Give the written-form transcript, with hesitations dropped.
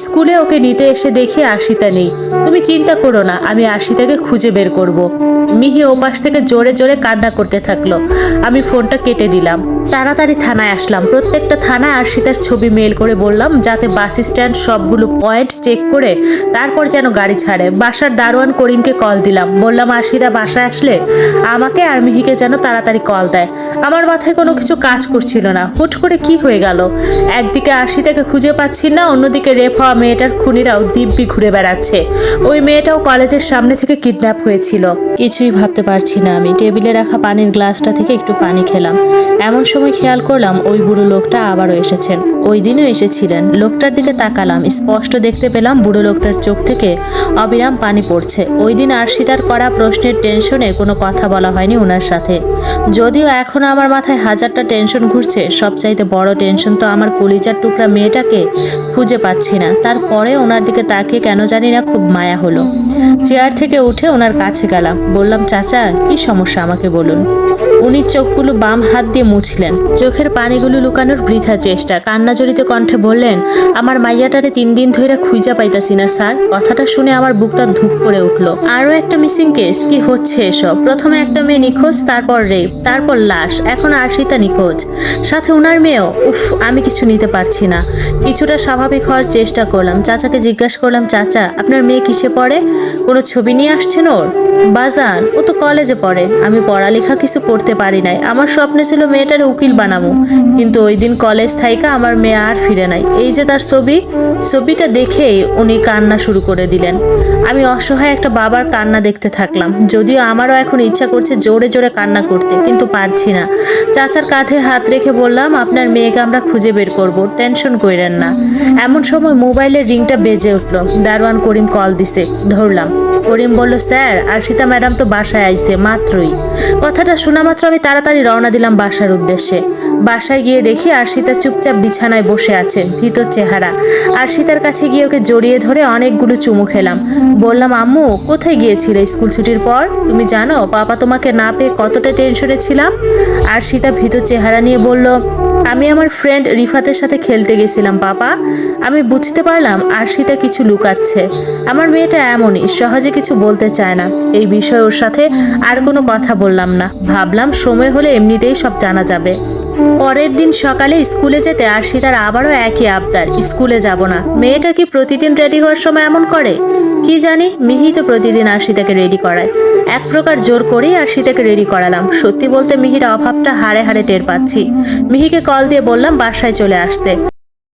স্কুলে ওকে নিতে এসে দেখি আশিতা নেই। তুমি চিন্তা করো না, আমি আশিতাকে খুঁজে বের করব। মিহি ওপাশ থেকে জোরে জোরে কান্না করতে থাকলো। আমি ফোনটা কেটে দিলাম। তাড়াতাড়ি থানায় আসলাম। প্রত্যেকটা থানায় আশিতার ছবি মেল করে বললাম যাতে বাস স্ট্যান্ড সবগুলো পয়েন্ট চেক করে তারপর যেন গাড়ি ছাড়ে। বাসার দারোয়ান করিমকে কল দিলাম, বললাম আশিতা বাসায় আসলে আমাকে আর মিহিকে যেন তাড়াতাড়ি কল দেয়। আমার মাথায় কোনো কিছু কাজ করছিল না। হুট করে কি হয়ে গেল? একদিকে আশিতাকে খুঁজে পাচ্ছি না, অন্যদিকে রেপ হওয়া মেয়েটার খুনিরাও দিব্যি ঘুরে বেড়াচ্ছে। ওই মেয়েটাও কলেজের সামনে থেকে কিডন্যাপ হয়েছিল। কিছুই ভাবতে পারছি না আমি। টেবিলে রাখা পানির গ্লাসটা থেকে একটু পানি খেলাম। এমন সময় খেয়াল করলাম ওই বুড়ো লোকটা আবারও এসেছেন। ওই দিনও এসেছিলেন। লোকটার দিকে তাকালাম, স্পষ্ট দেখতে পেলাম বুড়ো লোকটার চোখ থেকে অবিরাম পানি পড়ছে। ওই দিন আরশিতার করা প্রশ্নের টেনশনে কোনো কথা বলা হয়নি ওনার সাথে। যদিও এখনো আমার মাথায় হাজারটা টেনশন ঘুরছে, সবচাইতে বড় টেনশন তো আমার কলিজার টুকরা মেয়েটাকে খুঁজে পাচ্ছি না। তারপরে ওনার দিকে তাকিয়ে কেন জানি না খুব মায়া হলো। চেয়ার থেকে উঠে ওনার কাছে গেলাম, বললাম চাচা কি সমস্যা আমাকে বলুন। উনি চোখগুলো বাম হাত দিয়ে মুছলেন, চোখের পানিগুলো লুকানোর বৃথা চেষ্টা। কান্নাজড়িত কণ্ঠে বললেন, আমার মাইয়াটারে 3 দিন ধরে খুঁজা পাইতাছি না স্যার। কথাটা শুনে আমার বুকটা ধুপ করে উঠলো। আরও একটা মিসিং কেস, কি হচ্ছে এসব? প্রথমে একটা মেয়ে নিখোঁজ, তারপর রেপ, তারপর লাশ, এখন আরশিতা নিখোঁজ, সাথে ওনার মেয়েও। উফ, আমি কিছু নিতে পারছি না। কিছুটা স্বাভাবিক হওয়ার চেষ্টা করলাম। চাচাকে জিজ্ঞাসা করলাম, চাচা আপনার মেয়ে কিসে পড়ে? কোনো ছবি নিয়ে আসছেন ওর? বাজান, ও তো কলেজে পড়ে। আমি পড়ালেখা কিছু করতে পারি নাই। আমার স্বপ্নে ছিল মেয়েটার উকিল বানাবো, কিন্তু ওই দিন কলেজ থাইকা আমার মেয়ে আর ফিরে নাই। এই যে তার ছবিটা দেখেই উনি কান্না শুরু করে দিলেন। আমি অসহায় একটা বাবার কান্না দেখতে থাকলাম। যদিও আমারও এখন ইচ্ছা করছে জোরে জোরে কান্না করতে, কিন্তু পারছি না। চাচার কাঁধে হাত রেখে বললাম, আপনার মেয়েকে আমরা খুঁজে বের করব, টেনশন কইরেন না। এমন সময় মোবাইলের রিংটা বেজে উঠলো। দারোয়ান করিম কল দিছে। ধরলাম। করিম বলল, স্যার আরশিতা ম্যাডাম তো বাসায় আসছে মাত্রই। কথাটা শোনা মাত্র আমি তাড়াতাড়ি রওনা দিলাম বাসার উদ্দেশ্যে। বাসায় গিয়ে দেখি আরশিতা চুপচাপ বিছানায় বসে আছে, ভীত চেহারা। আরশিতার কাছে গিয়ে ওকে জড়িয়ে ধরে অনেকগুলো চুমু খেলাম। বললাম, আম্মু কোথায় গিয়েছিলে স্কুল ছুটির পর? তুমি জানো পাপা তোমাকে না পেয়ে কতটা টেনশনে ছিলাম। আরশিতা ভীত চেহারা নিয়ে বলল, আমি আমার ফ্রেন্ড রিফাতের সাথে খেলতে গেছিলাম পাপা। আমি বুঝতে পারলাম আরশিতা কিছু লুকাচ্ছে। আমার মেয়েটা এমনই, সহজে কিছু বলতে চায় না। এই বিষয়ে ওর সাথে আর কোনো কথা বললাম না। ভাবলাম সময় হলে এমনিতেই সব জানা যাবে। পরের দিন সকালে স্কুলে যেতে আরশিতার আবারও একই আবদার, স্কুলে যাব না। মেয়েটা কি প্রতিদিন রেডি হওয়ার সময় এমন করে? কি জানি, মিহি তো প্রতিদিন আরশিতাকে রেডি করায়। এক প্রকার জোর করেই আরশিতাকে রেডি করালাম। সত্যি বলতে মিহির অভাবটা হাড়ে হাড়ে টের পাচ্ছি। মিহিকে কল দিয়ে বললাম বাসায় চলে আসতে।